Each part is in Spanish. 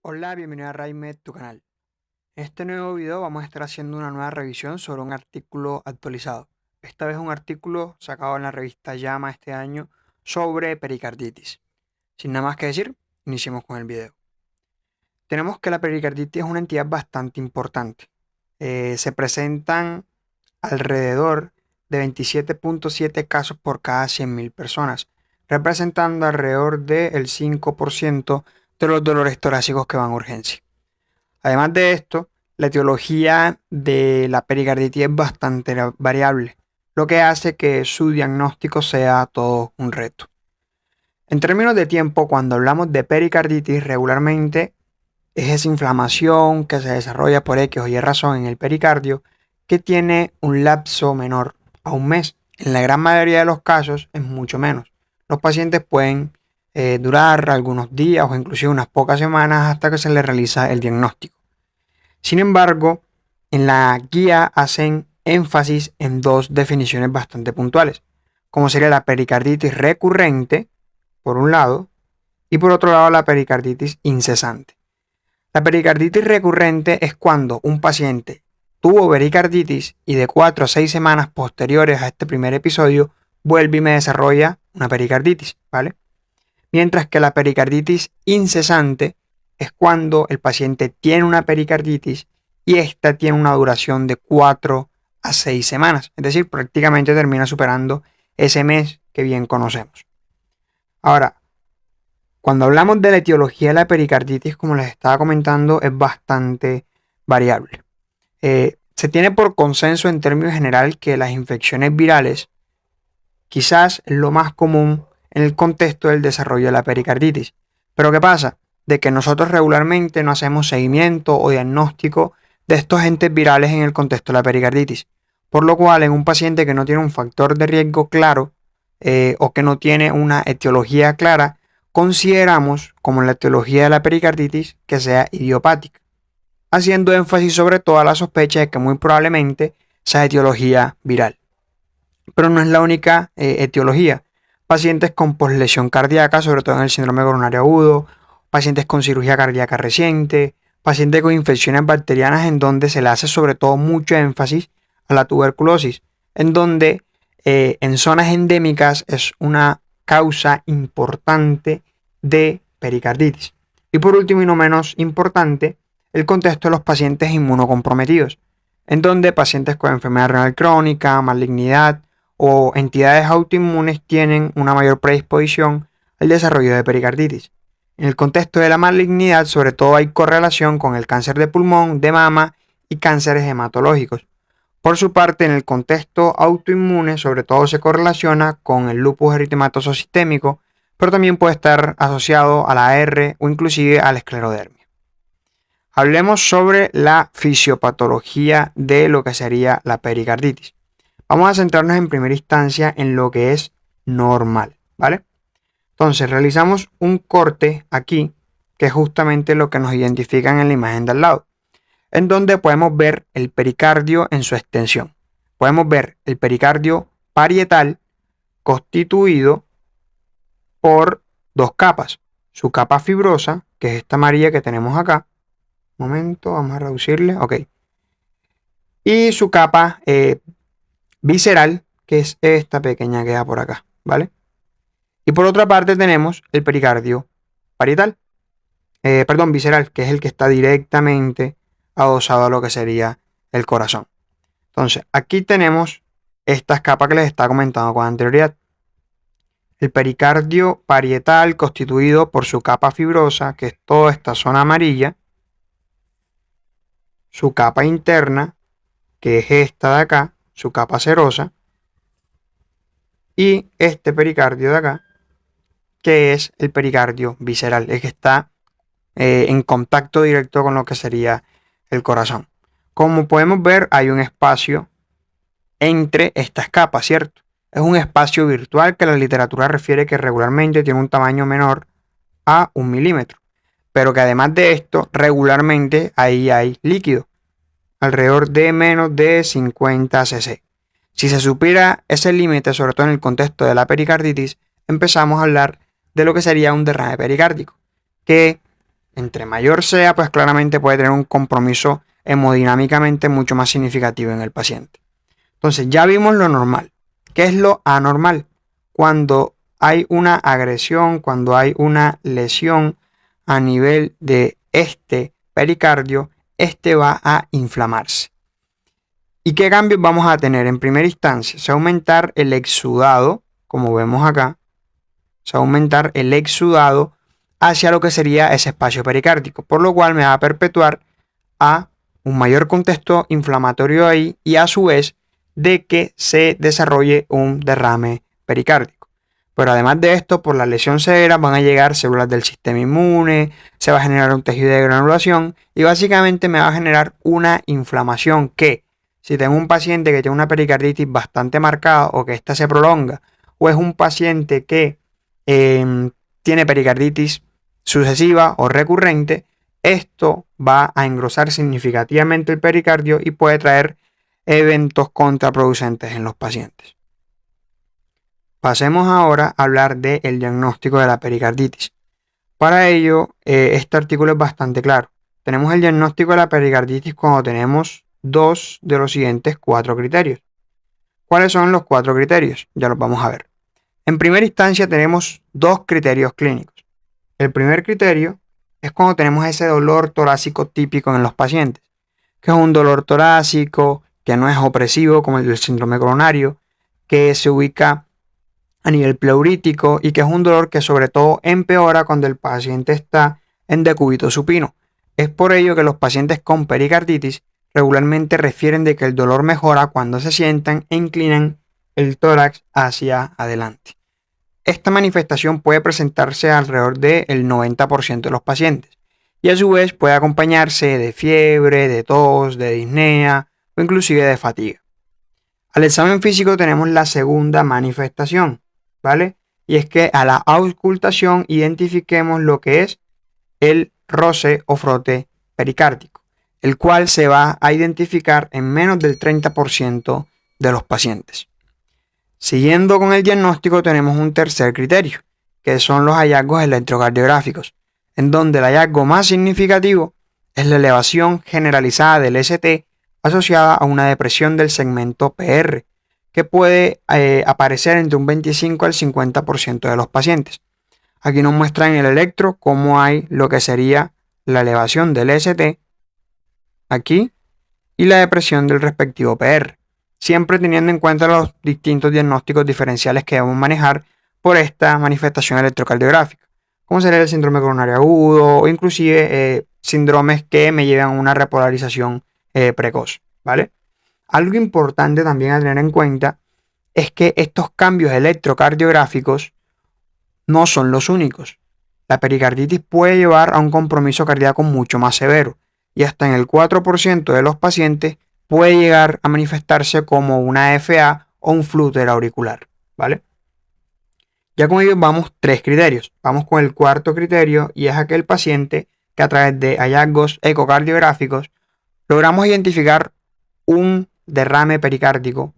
Hola, bienvenido a RaiMed, tu canal. En este nuevo video vamos a estar haciendo una nueva revisión sobre un artículo actualizado. Esta vez un artículo sacado en la revista JAMA este año sobre pericarditis. Sin nada más que decir, iniciemos con el video. Tenemos que la pericarditis es una entidad bastante importante. Se presentan alrededor de 27.7 casos por cada 100.000 personas, representando alrededor del 5% de los dolores torácicos que van a urgencia. Además de esto, la etiología de la pericarditis es bastante variable, lo que hace que su diagnóstico sea todo un reto. En términos de tiempo, cuando hablamos de pericarditis, regularmente es esa inflamación que se desarrolla por X o Y razón en el pericardio que tiene un lapso menor a un mes. En la gran mayoría de los casos es mucho menos. Los pacientes pueden durar algunos días o inclusive unas pocas semanas hasta que se les realiza el diagnóstico. Sin embargo, en la guía hacen énfasis en dos definiciones bastante puntuales, como sería la pericarditis recurrente, por un lado, y por otro lado la pericarditis incesante. La pericarditis recurrente es cuando un paciente tuvo pericarditis y de 4 a 6 semanas posteriores a este primer episodio vuelve y me desarrolla una pericarditis, ¿vale? Mientras que la pericarditis incesante es cuando el paciente tiene una pericarditis y esta tiene una duración de 4 a 6 semanas, es decir, prácticamente termina superando ese mes que bien conocemos. Ahora, cuando hablamos de la etiología de la pericarditis, como les estaba comentando, es bastante variable. Se tiene por consenso en términos general que las infecciones virales quizás es lo más común en el contexto del desarrollo de la pericarditis. Pero ¿qué pasa? De que nosotros regularmente no hacemos seguimiento o diagnóstico de estos agentes virales en el contexto de la pericarditis. Por lo cual, en un paciente que no tiene un factor de riesgo claro o que no tiene una etiología clara, consideramos como la etiología de la pericarditis que sea idiopática, haciendo énfasis sobre todo a la sospecha de que muy probablemente sea etiología viral. Pero no es la única etiología. Pacientes con poslesión cardíaca, sobre todo en el síndrome coronario agudo, pacientes con cirugía cardíaca reciente, pacientes con infecciones bacterianas en donde se le hace sobre todo mucho énfasis a la tuberculosis, en donde en zonas endémicas es una causa importante de pericarditis. Y por último y no menos importante, el contexto de los pacientes inmunocomprometidos, en donde pacientes con enfermedad renal crónica, malignidad o entidades autoinmunes tienen una mayor predisposición al desarrollo de pericarditis. En el contexto de la malignidad, sobre todo hay correlación con el cáncer de pulmón, de mama y cánceres hematológicos. Por su parte, en el contexto autoinmune, sobre todo se correlaciona con el lupus eritematoso sistémico, pero también puede estar asociado a la R o inclusive a la esclerodermia. Hablemos sobre la fisiopatología de lo que sería la pericarditis. Vamos a centrarnos en primera instancia en lo que es normal, ¿vale? Entonces realizamos un corte aquí, que es justamente lo que nos identifican en la imagen de al lado, en donde podemos ver el pericardio en su extensión. Podemos ver el pericardio parietal constituido por dos capas. Su capa fibrosa, que es esta amarilla que tenemos acá. Un momento, vamos a reducirle, ok. Y su capa visceral, que es esta pequeña que da por acá, ¿vale? Y por otra parte tenemos el pericardio parietal, visceral, que es el que está directamente adosado a lo que sería el corazón. Entonces, aquí tenemos estas capas que les estaba comentando con anterioridad. El pericardio parietal constituido por su capa fibrosa, que es toda esta zona amarilla, su capa interna, que es esta de acá, su capa serosa, y este pericardio de acá, que es el pericardio visceral, el que está en contacto directo con lo que sería el corazón. Como podemos ver, hay un espacio entre estas capas, ¿cierto? Es un espacio virtual que la literatura refiere que regularmente tiene un tamaño menor a 1 milímetro, pero que además de esto, regularmente ahí hay líquido, alrededor de menos de 50 cc. Si se supera ese límite, sobre todo en el contexto de la pericarditis, empezamos a hablar de lo que sería un derrame pericárdico, que Entre mayor sea, pues claramente puede tener un compromiso hemodinámicamente mucho más significativo en el paciente. Entonces ya vimos lo normal. ¿Qué es lo anormal? Cuando hay una agresión, cuando hay una lesión a nivel de este pericardio, este va a inflamarse. ¿Y qué cambios vamos a tener? En primera instancia, se va a aumentar el exudado, como vemos acá, se va a aumentar el exudado hacia lo que sería ese espacio pericárdico, por lo cual me va a perpetuar a un mayor contexto inflamatorio ahí y a su vez de que se desarrolle un derrame pericárdico. Pero además de esto, por la lesión severa van a llegar células del sistema inmune, se va a generar un tejido de granulación y básicamente me va a generar una inflamación que, si tengo un paciente que tiene una pericarditis bastante marcada o que ésta se prolonga, o es un paciente que tiene pericarditis sucesiva o recurrente, esto va a engrosar significativamente el pericardio y puede traer eventos contraproducentes en los pacientes. Pasemos ahora a hablar del diagnóstico de la pericarditis. Para ello, este artículo es bastante claro. Tenemos el diagnóstico de la pericarditis cuando tenemos dos de los siguientes 4 criterios. ¿Cuáles son los 4 criterios? Ya los vamos a ver. En primera instancia tenemos 2 criterios clínicos. El primer criterio es cuando tenemos ese dolor torácico típico en los pacientes, que es un dolor torácico que no es opresivo como el del síndrome coronario, que se ubica a nivel pleurítico y que es un dolor que sobre todo empeora cuando el paciente está en decúbito supino. Es por ello que los pacientes con pericarditis regularmente refieren de que el dolor mejora cuando se sientan e inclinan el tórax hacia adelante. Esta manifestación puede presentarse alrededor del 90% de los pacientes y a su vez puede acompañarse de fiebre, de tos, de disnea o inclusive de fatiga. Al examen físico tenemos la segunda manifestación, ¿vale? Y es que a la auscultación identifiquemos lo que es el roce o frote pericárdico, el cual se va a identificar en menos del 30% de los pacientes. Siguiendo con el diagnóstico tenemos un tercer criterio, que son los hallazgos electrocardiográficos, en donde el hallazgo más significativo es la elevación generalizada del ST asociada a una depresión del segmento PR, que puede aparecer entre un 25 al 50% de los pacientes. Aquí nos muestra en el electro cómo hay lo que sería la elevación del ST aquí y la depresión del respectivo PR, siempre teniendo en cuenta los distintos diagnósticos diferenciales que debemos manejar por esta manifestación electrocardiográfica, como sería el síndrome coronario agudo o inclusive síndromes que me llevan a una repolarización precoz, ¿vale? Algo importante también a tener en cuenta es que estos cambios electrocardiográficos no son los únicos. La pericarditis puede llevar a un compromiso cardíaco mucho más severo y hasta en el 4% de los pacientes puede llegar a manifestarse como una FA o un flúter auricular, ¿vale? Ya con ello vamos 3 criterios. Vamos con el cuarto criterio y es aquel paciente que a través de hallazgos ecocardiográficos logramos identificar un derrame pericárdico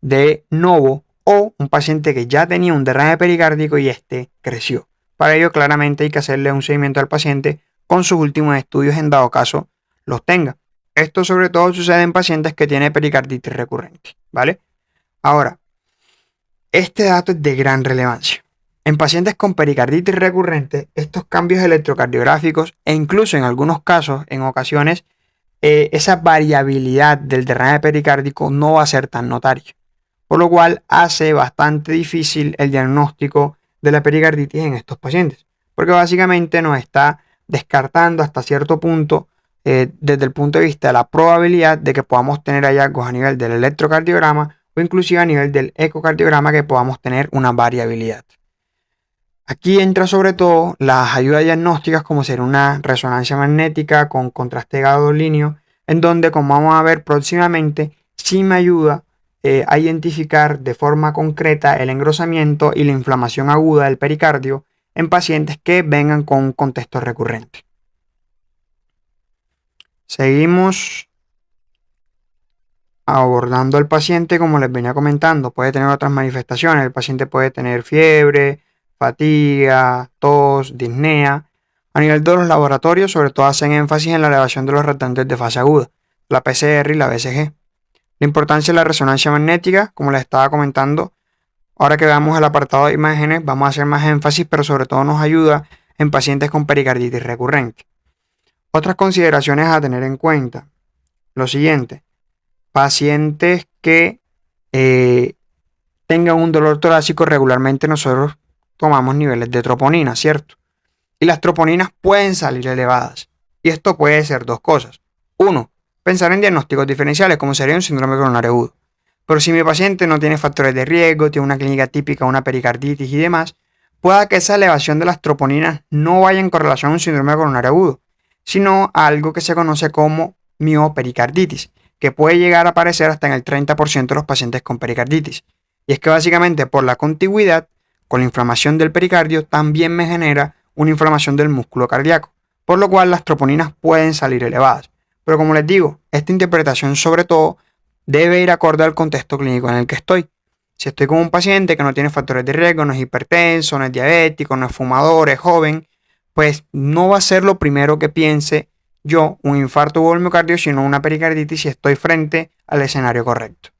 de novo o un paciente que ya tenía un derrame pericárdico y este creció. Para ello claramente hay que hacerle un seguimiento al paciente con sus últimos estudios en dado caso los tenga. Esto sobre todo sucede en pacientes que tienen pericarditis recurrente, ¿vale? Ahora, este dato es de gran relevancia. En pacientes con pericarditis recurrente, estos cambios electrocardiográficos e incluso en algunos casos, en ocasiones, esa variabilidad del derrame pericárdico no va a ser tan notario, por lo cual hace bastante difícil el diagnóstico de la pericarditis en estos pacientes, porque básicamente nos está descartando hasta cierto punto desde el punto de vista de la probabilidad de que podamos tener hallazgos a nivel del electrocardiograma o inclusive a nivel del ecocardiograma que podamos tener una variabilidad. Aquí entra sobre todo las ayudas diagnósticas como ser una resonancia magnética con contraste gadolíneo, en donde, como vamos a ver próximamente, sí me ayuda a identificar de forma concreta el engrosamiento y la inflamación aguda del pericardio en pacientes que vengan con un contexto recurrente. Seguimos abordando al paciente, como les venía comentando, puede tener otras manifestaciones. El paciente puede tener fiebre, fatiga, tos, disnea. A nivel de los laboratorios, sobre todo hacen énfasis en la elevación de los restantes de fase aguda, la PCR y la BCG. La importancia de la resonancia magnética, como les estaba comentando, ahora que veamos el apartado de imágenes, vamos a hacer más énfasis, pero sobre todo nos ayuda en pacientes con pericarditis recurrente. Otras consideraciones a tener en cuenta. Lo siguiente, pacientes que tengan un dolor torácico, regularmente nosotros tomamos niveles de troponina, ¿cierto? Y las troponinas pueden salir elevadas. Y esto puede ser dos cosas. Uno, pensar en diagnósticos diferenciales, como sería un síndrome coronario agudo. Pero si mi paciente no tiene factores de riesgo, tiene una clínica típica, una pericarditis y demás, pueda que esa elevación de las troponinas no vaya en correlación a un síndrome coronario agudo, sino a algo que se conoce como miopericarditis, que puede llegar a aparecer hasta en el 30% de los pacientes con pericarditis. Y es que básicamente por la contigüidad con la inflamación del pericardio también me genera una inflamación del músculo cardíaco, por lo cual las troponinas pueden salir elevadas. Pero como les digo, esta interpretación sobre todo debe ir acorde al contexto clínico en el que estoy. Si estoy con un paciente que no tiene factores de riesgo, no es hipertenso, no es diabético, no es fumador, es joven, pues no va a ser lo primero que piense yo un infarto o el miocardio, sino una pericarditis si estoy frente al escenario correcto.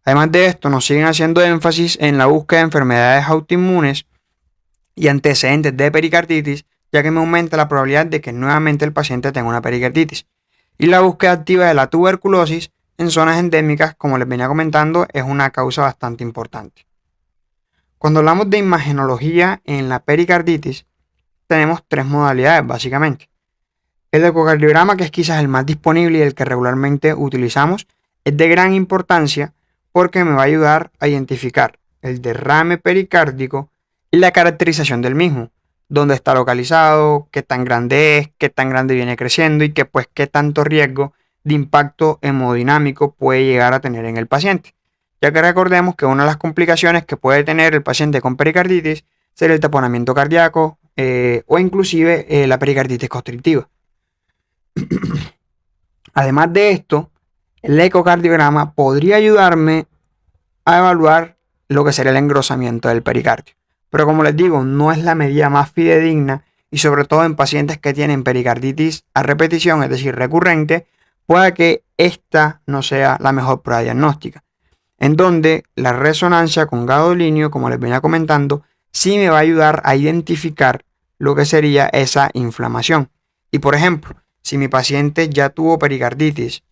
Además de esto, nos siguen haciendo énfasis en la búsqueda de enfermedades autoinmunes y antecedentes de pericarditis, ya que me aumenta la probabilidad de que nuevamente el paciente tenga una pericarditis. Y la búsqueda activa de la tuberculosis en zonas endémicas, como les venía comentando, es una causa bastante importante. Cuando hablamos de imagenología en la pericarditis, tenemos tres modalidades básicamente. El ecocardiograma, que es quizás el más disponible y el que regularmente utilizamos, es de gran importancia porque me va a ayudar a identificar el derrame pericárdico y la caracterización del mismo, dónde está localizado, qué tan grande es, qué tan grande viene creciendo y qué tanto riesgo de impacto hemodinámico puede llegar a tener en el paciente. Ya que recordemos que una de las complicaciones que puede tener el paciente con pericarditis sería el taponamiento cardíaco o inclusive la pericarditis constrictiva. Además de esto, el ecocardiograma podría ayudarme a evaluar lo que sería el engrosamiento del pericardio. Pero como les digo, no es la medida más fidedigna y sobre todo en pacientes que tienen pericarditis a repetición, es decir, recurrente, pueda que esta no sea la mejor prueba diagnóstica. En donde la resonancia con gadolinio, como les venía comentando, sí me va a ayudar a identificar lo que sería esa inflamación. Y por ejemplo, si mi paciente ya tuvo pericarditis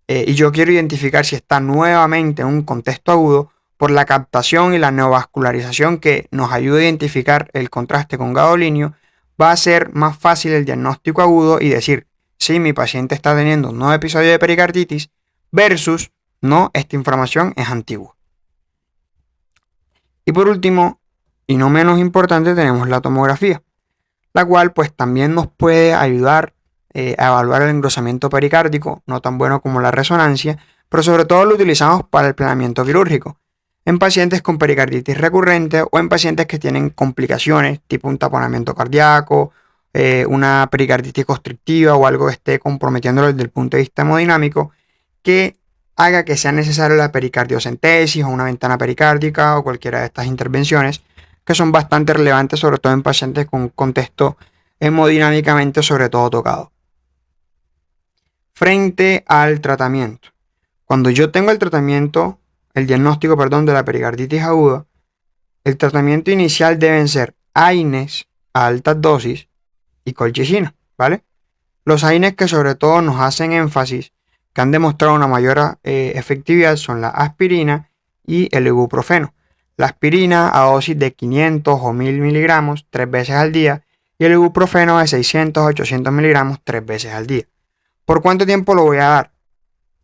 y yo quiero identificar si está nuevamente en un contexto agudo, por la captación y la neovascularización que nos ayuda a identificar el contraste con gadolinio, va a ser más fácil el diagnóstico agudo y decir si mi paciente está teniendo un nuevo episodio de pericarditis versus no, esta inflamación es antigua. Y por último, y no menos importante, tenemos la tomografía, la cual pues también nos puede ayudar a evaluar el engrosamiento pericárdico, no tan bueno como la resonancia, pero sobre todo lo utilizamos para el planeamiento quirúrgico, en pacientes con pericarditis recurrente o en pacientes que tienen complicaciones, tipo un taponamiento cardíaco, una pericarditis constrictiva o algo que esté comprometiéndolo desde el punto de vista hemodinámico, que haga que sea necesaria la pericardiocentesis o una ventana pericárdica o cualquiera de estas intervenciones que son bastante relevantes, sobre todo en pacientes con contexto hemodinámicamente sobre todo tocado. Frente al tratamiento. Cuando yo tengo el diagnóstico de la pericarditis aguda, el tratamiento inicial deben ser AINES a altas dosis y colchicina, ¿vale? Los AINES que sobre todo nos hacen énfasis, que han demostrado una mayor efectividad, son la aspirina y el ibuprofeno. La aspirina a dosis de 500 o 1000 miligramos 3 veces al día y el ibuprofeno de 600 a 800 miligramos 3 veces al día. ¿Por cuánto tiempo lo voy a dar?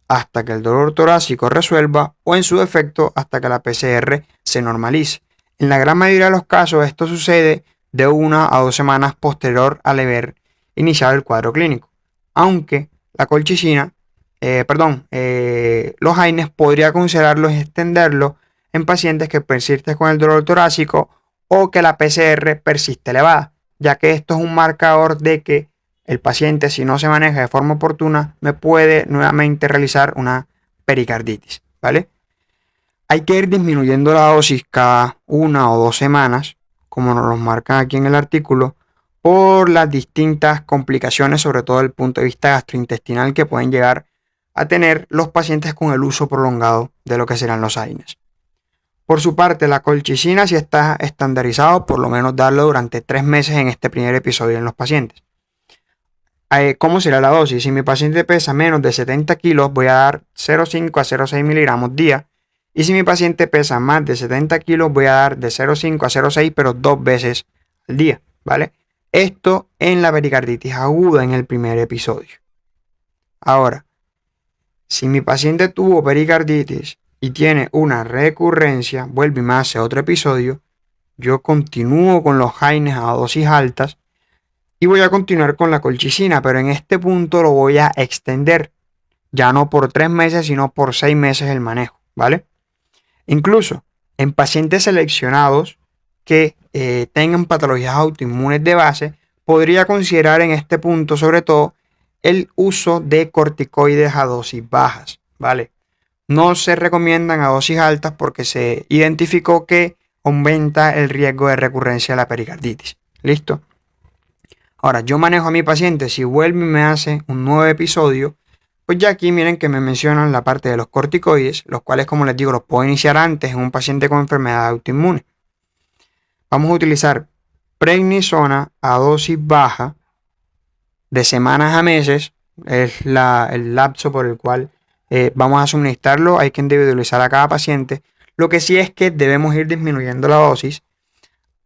Hasta que el dolor torácico resuelva o en su defecto hasta que la PCR se normalice. En la gran mayoría de los casos esto sucede de 1 a 2 semanas posterior al haber iniciado el cuadro clínico. Aunque la colchicina, los AINES podría considerarlos y extenderlos en pacientes que persisten con el dolor torácico o que la PCR persiste elevada, ya que esto es un marcador de que el paciente, si no se maneja de forma oportuna, me puede nuevamente realizar una pericarditis, ¿vale? Hay que ir disminuyendo la dosis cada 1 o 2 semanas, como nos lo marcan aquí en el artículo, por las distintas complicaciones, sobre todo desde el punto de vista gastrointestinal, que pueden llegar a tener los pacientes con el uso prolongado de lo que serán los AINES. Por su parte, la colchicina sí está estandarizado, por lo menos darlo durante 3 meses en este primer episodio en los pacientes. ¿Cómo será la dosis? Si mi paciente pesa menos de 70 kilos, voy a dar 0,5 a 0,6 miligramos día. Y si mi paciente pesa más de 70 kilos, voy a dar de 0,5 a 0,6, pero 2 veces al día, ¿vale? Esto en la pericarditis aguda en el primer episodio. Ahora, si mi paciente tuvo pericarditis y tiene una recurrencia, vuelve y me hace otro episodio, yo continúo con los AINES a dosis altas y voy a continuar con la colchicina, pero en este punto lo voy a extender, ya no por 3 meses, sino por 6 meses el manejo, ¿vale? Incluso en pacientes seleccionados que tengan patologías autoinmunes de base, podría considerar en este punto sobre todo el uso de corticoides a dosis bajas, ¿vale? No se recomiendan a dosis altas porque se identificó que aumenta el riesgo de recurrencia de la pericarditis. ¿Listo? Ahora, yo manejo a mi paciente, si vuelve y me hace un nuevo episodio, pues ya aquí miren que me mencionan la parte de los corticoides, los cuales, como les digo, los puedo iniciar antes en un paciente con enfermedad autoinmune. Vamos a utilizar prednisona a dosis baja de semanas a meses, es el lapso por el cual vamos a suministrarlo. Hay que individualizar a cada paciente. Lo que sí es que debemos ir disminuyendo la dosis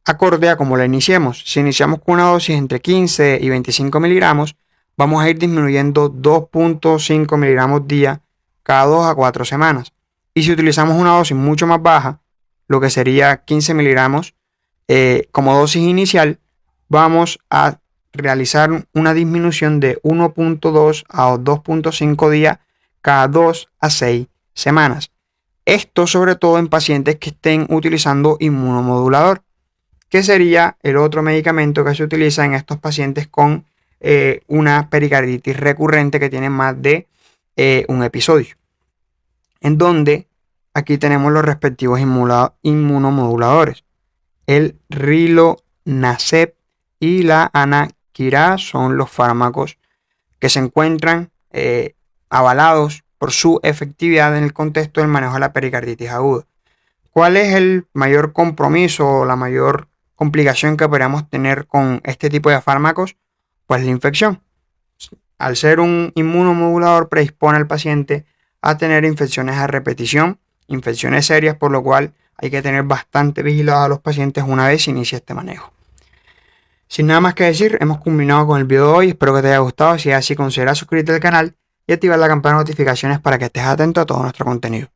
acorde a cómo la iniciemos. Si iniciamos con una dosis entre 15 y 25 miligramos, vamos a ir disminuyendo 2.5 miligramos día cada 2 a 4 semanas. Y si utilizamos una dosis mucho más baja, lo que sería 15 miligramos como dosis inicial, vamos a realizar una disminución de 1.2 a 2.5 días cada 2 a 6 semanas. Esto sobre todo en pacientes que estén utilizando inmunomodulador, que sería el otro medicamento que se utiliza en estos pacientes con una pericarditis recurrente que tiene más de un episodio. En donde aquí tenemos los respectivos inmunomoduladores. El Rilonacept y la anakinra son los fármacos que se encuentran avalados por su efectividad en el contexto del manejo de la pericarditis aguda. ¿Cuál es el mayor compromiso o la mayor complicación que podríamos tener con este tipo de fármacos? Pues la infección. Al ser un inmunomodulador, predispone al paciente a tener infecciones a repetición, infecciones serias, por lo cual hay que tener bastante vigilados a los pacientes una vez se inicia este manejo. Sin nada más que decir, hemos culminado con el video de hoy. Espero que te haya gustado. Si es así, considera suscribirte al canal y activar la campana de notificaciones para que estés atento a todo nuestro contenido.